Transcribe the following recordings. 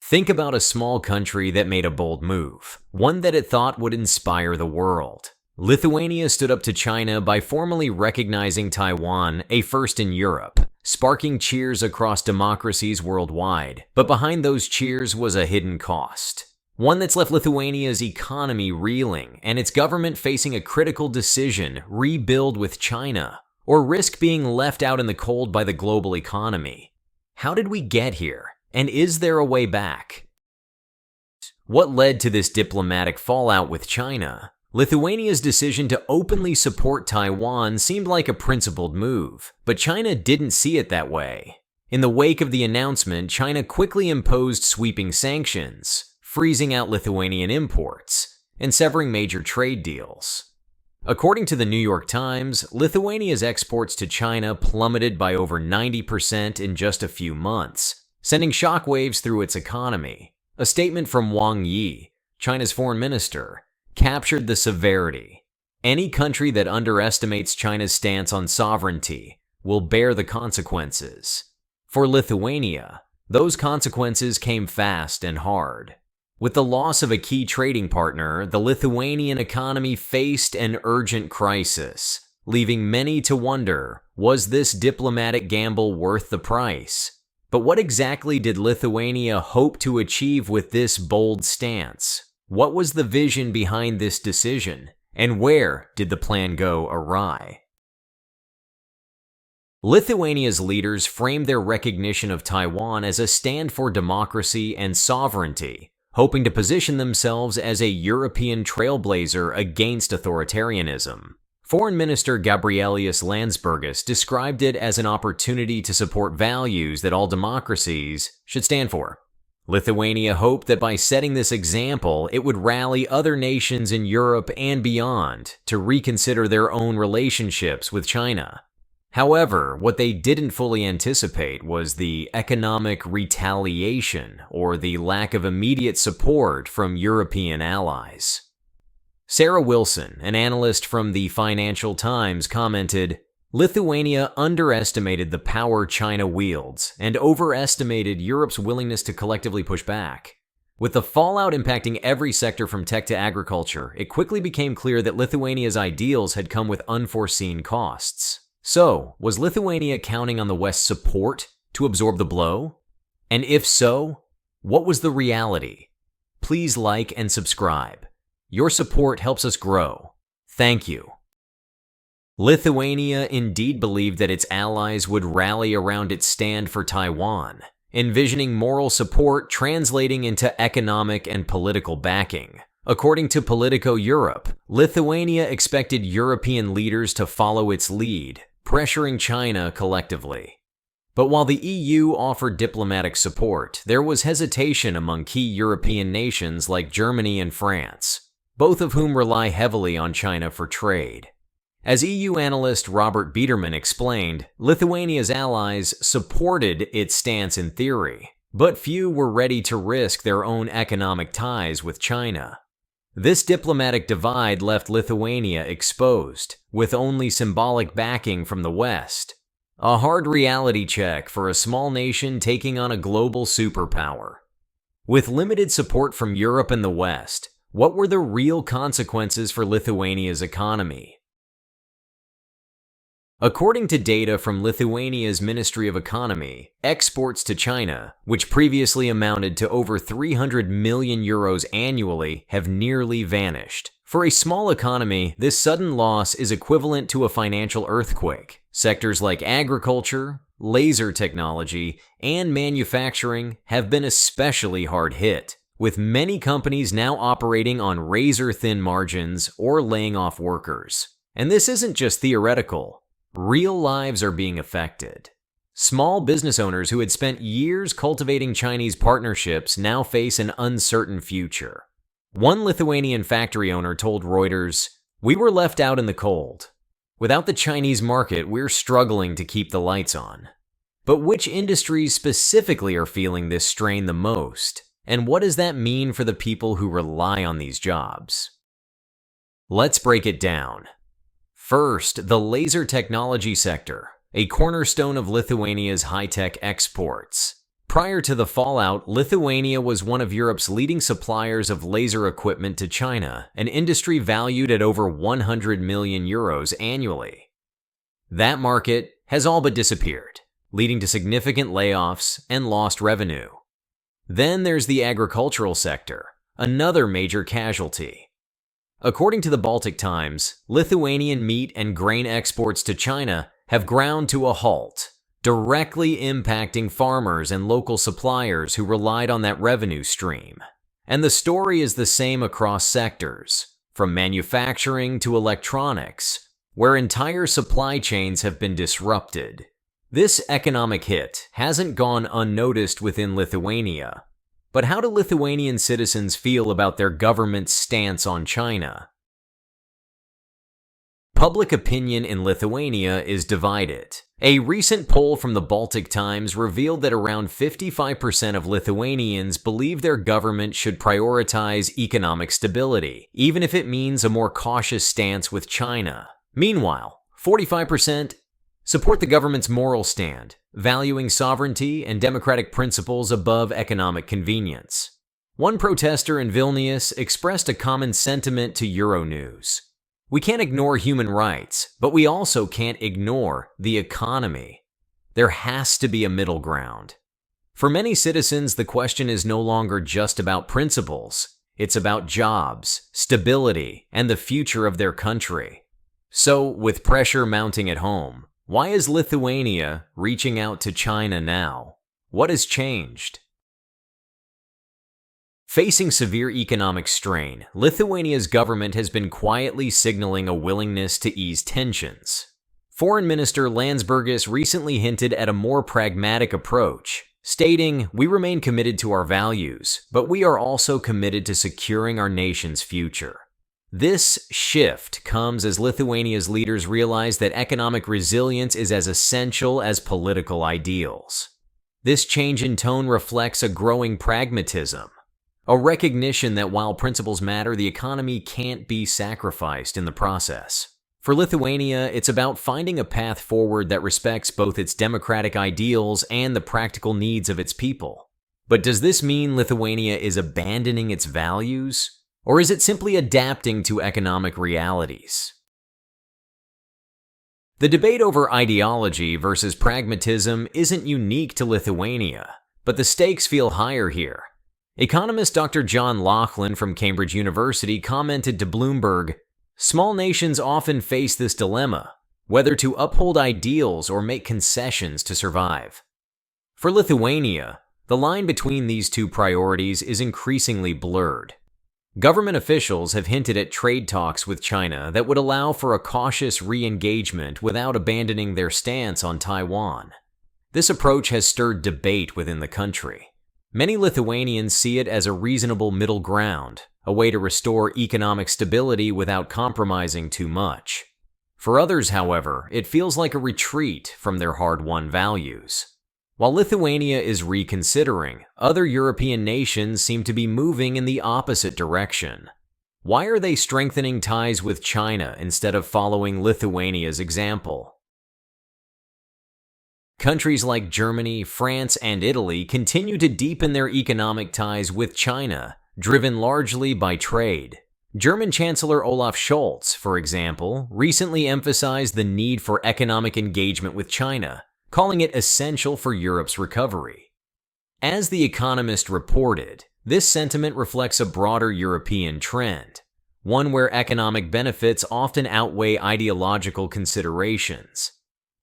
Think about a small country that made a bold move, one that it thought would inspire the world. Lithuania stood up to China by formally recognizing Taiwan, a first in Europe, sparking cheers across democracies worldwide. But behind those cheers was a hidden cost. One that's left Lithuania's economy reeling and its government facing a critical decision: rebuild with China, or risk being left out in the cold by the global economy. How did we get here? And is there a way back? What led to this diplomatic fallout with China? Lithuania's decision to openly support Taiwan seemed like a principled move, but China didn't see it that way. In the wake of the announcement, China quickly imposed sweeping sanctions, freezing out Lithuanian imports, and severing major trade deals. According to the New York Times, Lithuania's exports to China plummeted by over 90% in just a few months, sending shockwaves through its economy. A statement from Wang Yi, China's foreign minister, captured the severity. Any country that underestimates China's stance on sovereignty will bear the consequences. For Lithuania, those consequences came fast and hard. With the loss of a key trading partner, the Lithuanian economy faced an urgent crisis, leaving many to wonder, was this diplomatic gamble worth the price? But what exactly did Lithuania hope to achieve with this bold stance? What was the vision behind this decision? And where did the plan go awry? Lithuania's leaders framed their recognition of Taiwan as a stand for democracy and sovereignty, hoping to position themselves as a European trailblazer against authoritarianism. Foreign Minister Gabrielius Landsbergis described it as an opportunity to support values that all democracies should stand for. Lithuania hoped that by setting this example, it would rally other nations in Europe and beyond to reconsider their own relationships with China. However, what they didn't fully anticipate was the economic retaliation or the lack of immediate support from European allies. Sarah Wilson, an analyst from the Financial Times, commented, "Lithuania underestimated the power China wields and overestimated Europe's willingness to collectively push back. With the fallout impacting every sector from tech to agriculture, it quickly became clear that Lithuania's ideals had come with unforeseen costs." So, was Lithuania counting on the West's support to absorb the blow? And if so, what was the reality? Please like and subscribe. Your support helps us grow. Thank you. Lithuania indeed believed that its allies would rally around its stand for Taiwan, envisioning moral support translating into economic and political backing. According to Politico Europe, Lithuania expected European leaders to follow its lead, pressuring China collectively. But while the EU offered diplomatic support, there was hesitation among key European nations like Germany and France, both of whom rely heavily on China for trade. As EU analyst Robert Biederman explained, Lithuania's allies supported its stance in theory, but few were ready to risk their own economic ties with China. This diplomatic divide left Lithuania exposed, with only symbolic backing from the West. A hard reality check for a small nation taking on a global superpower. With limited support from Europe and the West, what were the real consequences for Lithuania's economy? According to data from Lithuania's Ministry of Economy, exports to China, which previously amounted to over 300 million euros annually, have nearly vanished. For a small economy, this sudden loss is equivalent to a financial earthquake. Sectors like agriculture, laser technology, and manufacturing have been especially hard hit, with many companies now operating on razor-thin margins or laying off workers. And this isn't just theoretical. Real lives are being affected. Small business owners who had spent years cultivating Chinese partnerships now face an uncertain future. One Lithuanian factory owner told Reuters, "We were left out in the cold. Without the Chinese market, we're struggling to keep the lights on." But which industries specifically are feeling this strain the most? And what does that mean for the people who rely on these jobs? Let's break it down. First, the laser technology sector, a cornerstone of Lithuania's high-tech exports. Prior to the fallout, Lithuania was one of Europe's leading suppliers of laser equipment to China, an industry valued at over 100 million euros annually. That market has all but disappeared, leading to significant layoffs and lost revenue. Then there's the agricultural sector, another major casualty. According to the Baltic Times, Lithuanian meat and grain exports to China have ground to a halt, directly impacting farmers and local suppliers who relied on that revenue stream. And the story is the same across sectors, from manufacturing to electronics, where entire supply chains have been disrupted. This economic hit hasn't gone unnoticed within Lithuania. But how do Lithuanian citizens feel about their government's stance on China? Public opinion in Lithuania is divided. A recent poll from the Baltic Times revealed that around 55% of Lithuanians believe their government should prioritize economic stability, even if it means a more cautious stance with China. Meanwhile, 45% support the government's moral stand, valuing sovereignty and democratic principles above economic convenience. One protester in Vilnius expressed a common sentiment to Euronews. We can't ignore human rights, but we also can't ignore the economy. There has to be a middle ground. For many citizens, the question is no longer just about principles. It's about jobs, stability, and the future of their country. So, with pressure mounting at home, why is Lithuania reaching out to China now? What has changed? Facing severe economic strain, Lithuania's government has been quietly signaling a willingness to ease tensions. Foreign Minister Landsbergis recently hinted at a more pragmatic approach, stating, "We remain committed to our values, but we are also committed to securing our nation's future." This shift comes as Lithuania's leaders realize that economic resilience is as essential as political ideals. This change in tone reflects a growing pragmatism, a recognition that while principles matter, the economy can't be sacrificed in the process. For Lithuania, it's about finding a path forward that respects both its democratic ideals and the practical needs of its people. But does this mean Lithuania is abandoning its values? Or is it simply adapting to economic realities? The debate over ideology versus pragmatism isn't unique to Lithuania, but the stakes feel higher here. Economist Dr. John Laughlin from Cambridge University commented to Bloomberg, "Small nations often face this dilemma, whether to uphold ideals or make concessions to survive." For Lithuania, the line between these two priorities is increasingly blurred. Government officials have hinted at trade talks with China that would allow for a cautious re-engagement without abandoning their stance on Taiwan. This approach has stirred debate within the country. Many Lithuanians see it as a reasonable middle ground, a way to restore economic stability without compromising too much. For others, however, it feels like a retreat from their hard-won values. While Lithuania is reconsidering, other European nations seem to be moving in the opposite direction. Why are they strengthening ties with China instead of following Lithuania's example? Countries like Germany, France, and Italy continue to deepen their economic ties with China, driven largely by trade. German Chancellor Olaf Scholz, for example, recently emphasized the need for economic engagement with China, calling it essential for Europe's recovery. As The Economist reported, this sentiment reflects a broader European trend, one where economic benefits often outweigh ideological considerations.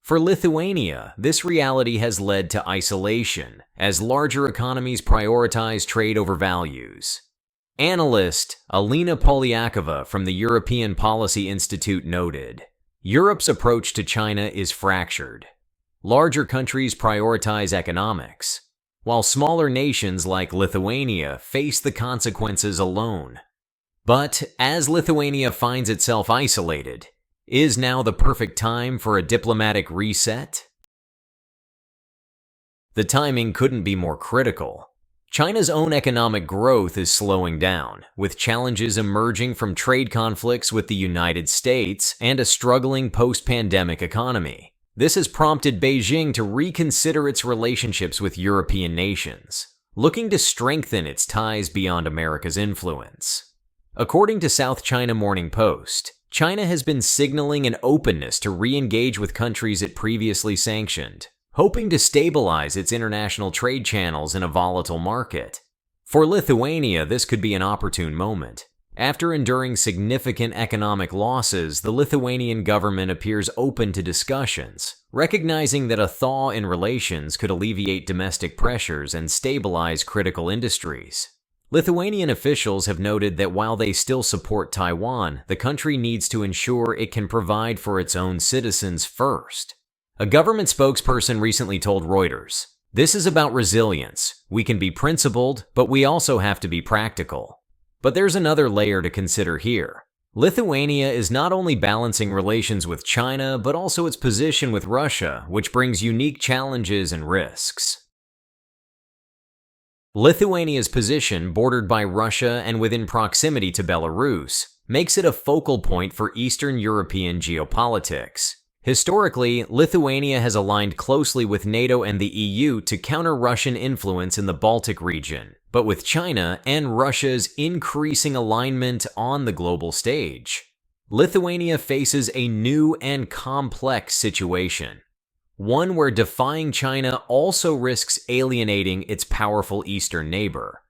For Lithuania, this reality has led to isolation, as larger economies prioritize trade over values. Analyst Alina Polyakova from the European Policy Institute noted, "Europe's approach to China is fractured. Larger countries prioritize economics, while smaller nations like Lithuania face the consequences alone. But as Lithuania finds itself isolated, is now the perfect time for a diplomatic reset?" The timing couldn't be more critical. China's own economic growth is slowing down, with challenges emerging from trade conflicts with the United States and a struggling post-pandemic economy. This has prompted Beijing to reconsider its relationships with European nations, looking to strengthen its ties beyond America's influence. According to South China Morning Post, China has been signaling an openness to re-engage with countries it previously sanctioned, hoping to stabilize its international trade channels in a volatile market. For Lithuania, this could be an opportune moment. After enduring significant economic losses, the Lithuanian government appears open to discussions, recognizing that a thaw in relations could alleviate domestic pressures and stabilize critical industries. Lithuanian officials have noted that while they still support Taiwan, the country needs to ensure it can provide for its own citizens first. A government spokesperson recently told Reuters, "This is about resilience. We can be principled, but we also have to be practical." But there's another layer to consider here. Lithuania is not only balancing relations with China, but also its position with Russia, which brings unique challenges and risks. Lithuania's position, bordered by Russia and within proximity to Belarus, makes it a focal point for Eastern European geopolitics. Historically, Lithuania has aligned closely with NATO and the EU to counter Russian influence in the Baltic region, but with China and Russia's increasing alignment on the global stage, Lithuania faces a new and complex situation. One where defying China also risks alienating its powerful eastern neighbor.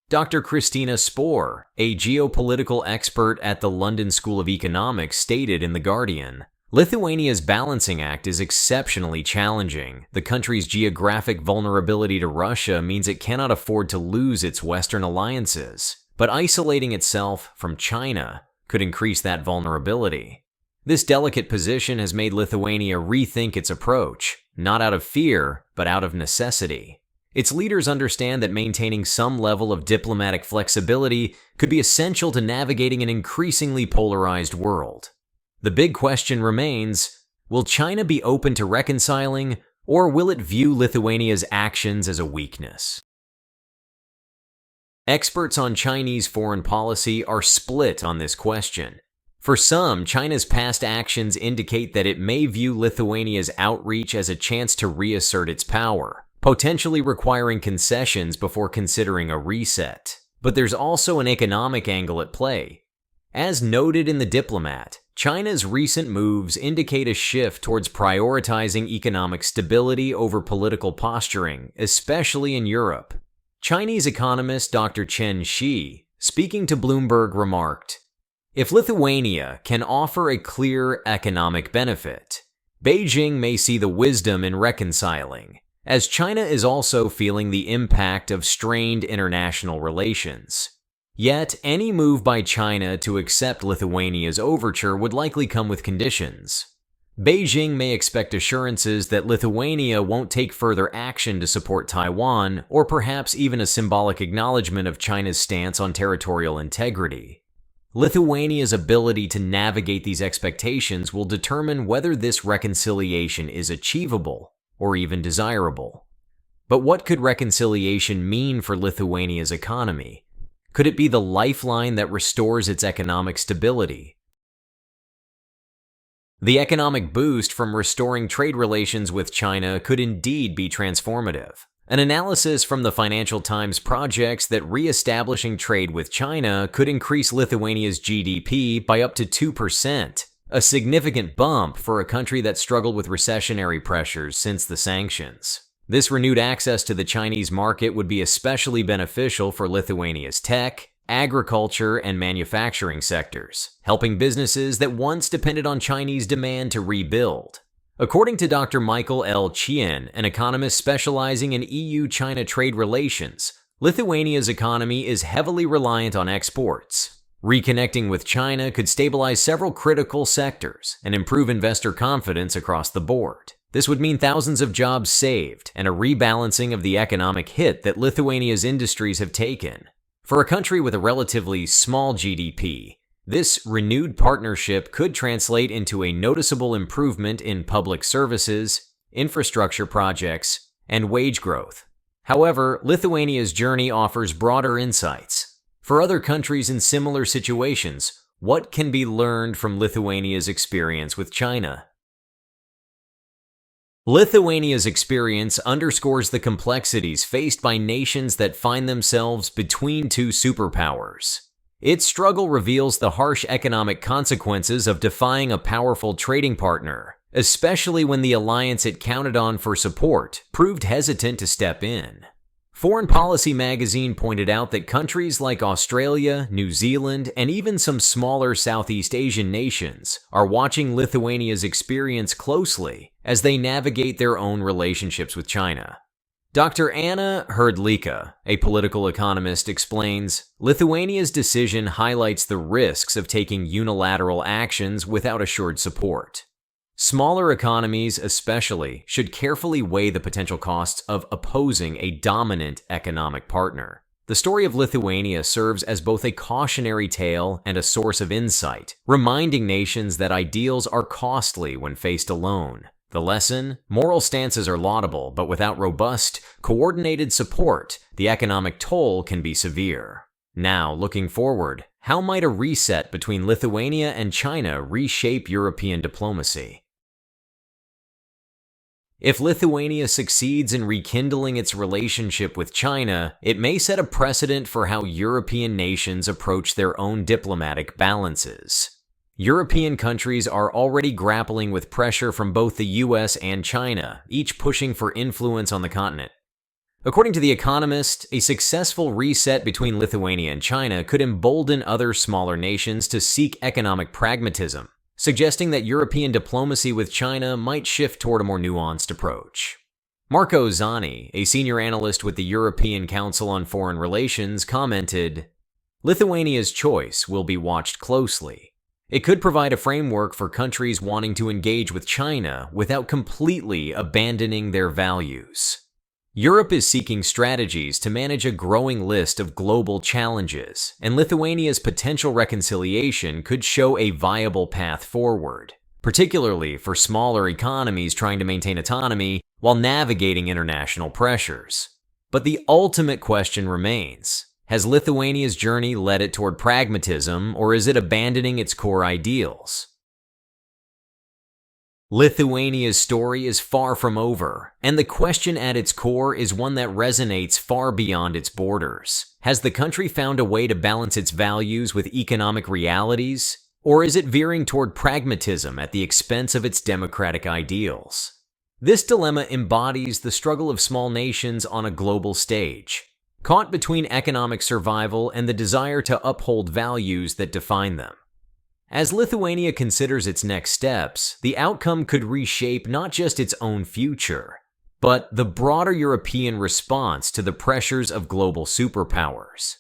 Dr. Christina Spohr, a geopolitical expert at the London School of Economics, stated in The Guardian, Lithuania's balancing act is exceptionally challenging. The country's geographic vulnerability to Russia means it cannot afford to lose its Western alliances, but isolating itself from China could increase that vulnerability. This delicate position has made Lithuania rethink its approach, not out of fear, but out of necessity. Its leaders understand that maintaining some level of diplomatic flexibility could be essential to navigating an increasingly polarized world. The big question remains, will China be open to reconciling, or will it view Lithuania's actions as a weakness? Experts on Chinese foreign policy are split on this question. For some, China's past actions indicate that it may view Lithuania's outreach as a chance to reassert its power, potentially requiring concessions before considering a reset. But there's also an economic angle at play. As noted in The Diplomat, China's recent moves indicate a shift towards prioritizing economic stability over political posturing, especially in Europe. Chinese economist Dr. Chen Shi, speaking to Bloomberg, remarked, "If Lithuania can offer a clear economic benefit, Beijing may see the wisdom in reconciling, as China is also feeling the impact of strained international relations. Yet, any move by China to accept Lithuania's overture would likely come with conditions. Beijing may expect assurances that Lithuania won't take further action to support Taiwan, or perhaps even a symbolic acknowledgement of China's stance on territorial integrity. Lithuania's ability to navigate these expectations will determine whether this reconciliation is achievable or even desirable. But what could reconciliation mean for Lithuania's economy? Could it be the lifeline that restores its economic stability? The economic boost from restoring trade relations with China could indeed be transformative. An analysis from the Financial Times projects that re-establishing trade with China could increase Lithuania's GDP by up to 2%, a significant bump for a country that struggled with recessionary pressures since the sanctions. This renewed access to the Chinese market would be especially beneficial for Lithuania's tech, agriculture, and manufacturing sectors, helping businesses that once depended on Chinese demand to rebuild. According to Dr. Michael L. Chien, an economist specializing in EU-China trade relations, Lithuania's economy is heavily reliant on exports. Reconnecting with China could stabilize several critical sectors and improve investor confidence across the board. This would mean thousands of jobs saved and a rebalancing of the economic hit that Lithuania's industries have taken. For a country with a relatively small GDP, this renewed partnership could translate into a noticeable improvement in public services, infrastructure projects, and wage growth. However, Lithuania's journey offers broader insights. For other countries in similar situations, what can be learned from Lithuania's experience with China? Lithuania's experience underscores the complexities faced by nations that find themselves between two superpowers. Its struggle reveals the harsh economic consequences of defying a powerful trading partner, especially when the alliance it counted on for support proved hesitant to step in. Foreign Policy magazine pointed out that countries like Australia, New Zealand, and even some smaller Southeast Asian nations are watching Lithuania's experience closely as they navigate their own relationships with China. Dr. Anna Herdlicka, a political economist, explains, Lithuania's decision highlights the risks of taking unilateral actions without assured support. Smaller economies, especially, should carefully weigh the potential costs of opposing a dominant economic partner. The story of Lithuania serves as both a cautionary tale and a source of insight, reminding nations that ideals are costly when faced alone. The lesson? Moral stances are laudable, but without robust, coordinated support, the economic toll can be severe. Now, looking forward, how might a reset between Lithuania and China reshape European diplomacy? If Lithuania succeeds in rekindling its relationship with China, it may set a precedent for how European nations approach their own diplomatic balances. European countries are already grappling with pressure from both the US and China, each pushing for influence on the continent. According to The Economist, a successful reset between Lithuania and China could embolden other smaller nations to seek economic pragmatism, suggesting that European diplomacy with China might shift toward a more nuanced approach. Marco Zanni, a senior analyst with the European Council on Foreign Relations, commented, Lithuania's choice will be watched closely. It could provide a framework for countries wanting to engage with China without completely abandoning their values. Europe is seeking strategies to manage a growing list of global challenges, and Lithuania's potential reconciliation could show a viable path forward, particularly for smaller economies trying to maintain autonomy while navigating international pressures. But the ultimate question remains. Has Lithuania's journey led it toward pragmatism, or is it abandoning its core ideals? Lithuania's story is far from over, and the question at its core is one that resonates far beyond its borders. Has the country found a way to balance its values with economic realities, or is it veering toward pragmatism at the expense of its democratic ideals? This dilemma embodies the struggle of small nations on a global stage, caught between economic survival and the desire to uphold values that define them. As Lithuania considers its next steps, the outcome could reshape not just its own future, but the broader European response to the pressures of global superpowers.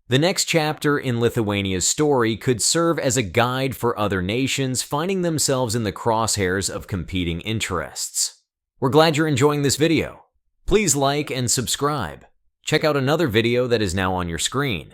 The next chapter in Lithuania's story could serve as a guide for other nations finding themselves in the crosshairs of competing interests. We're glad you're enjoying this video. Please like and subscribe. Check out another video that is now on your screen.